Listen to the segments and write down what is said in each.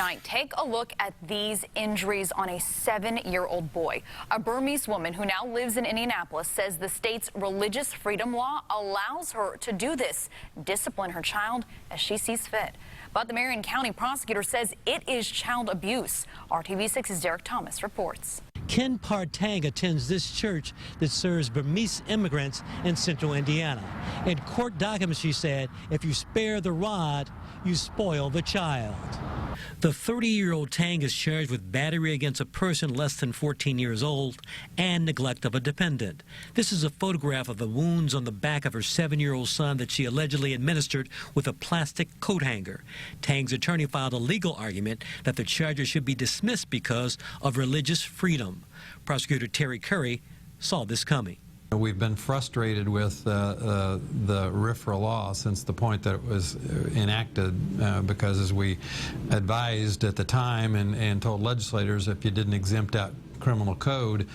tonight, take a look at these injuries on a 7-year-old boy. A Burmese woman who now lives in Indianapolis says the state's religious freedom law allows her to do this, discipline her child as she sees fit. But the Marion County prosecutor says it is child abuse. RTV6's Derek Thomas reports. Ken Partang attends this church that serves Burmese immigrants in central Indiana. In court documents, she said, if you spare the rod, you spoil the child. The 30-year-old Tang is charged with battery against a person less than 14 years old and neglect of a dependent. This is a photograph of the wounds on the back of her 7-year-old son that she allegedly administered with a plastic coat hanger. Tang's attorney filed a legal argument that the charges should be dismissed because of religious freedom. Prosecutor Terry Curry saw this coming. We've been frustrated with the RFRA law since the point that it was enacted because, as we advised at the time and told legislators, if you didn't exempt out criminal code,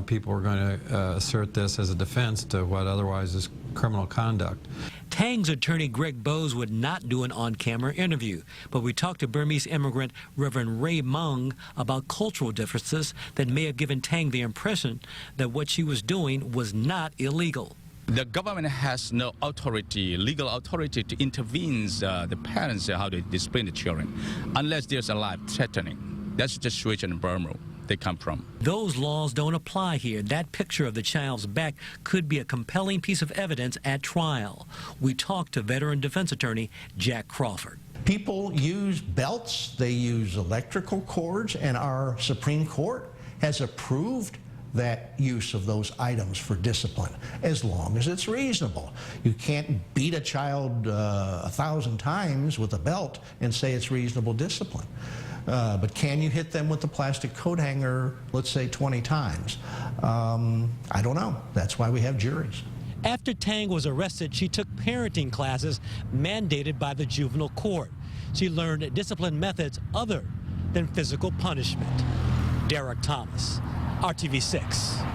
people were going to assert this as a defense to what otherwise is criminal conduct. Tang's attorney Greg Bowes would not do an on-camera interview, but we talked to Burmese immigrant Reverend Ray Mung about cultural differences that may have given Tang the impression that what she was doing was not illegal. The government has no authority, legal authority, to intervene the parents how to discipline the children, unless there's a life threatening. That's the situation in Burma they come from. Those laws don't apply here. That picture of the child's back could be a compelling piece of evidence at trial. We talked to veteran defense attorney Jack Crawford. People use belts, they use electrical cords, and our Supreme Court has approved that use of those items for discipline, as long as it's reasonable. You can't beat a child 1,000 times with a belt and say it's reasonable discipline. But can you hit them with the plastic coat hanger, let's say 20 times? I don't know. That's why we have juries. After Tang was arrested, she took parenting classes mandated by the juvenile court. She learned discipline methods other than physical punishment. Derek Thomas, RTV6.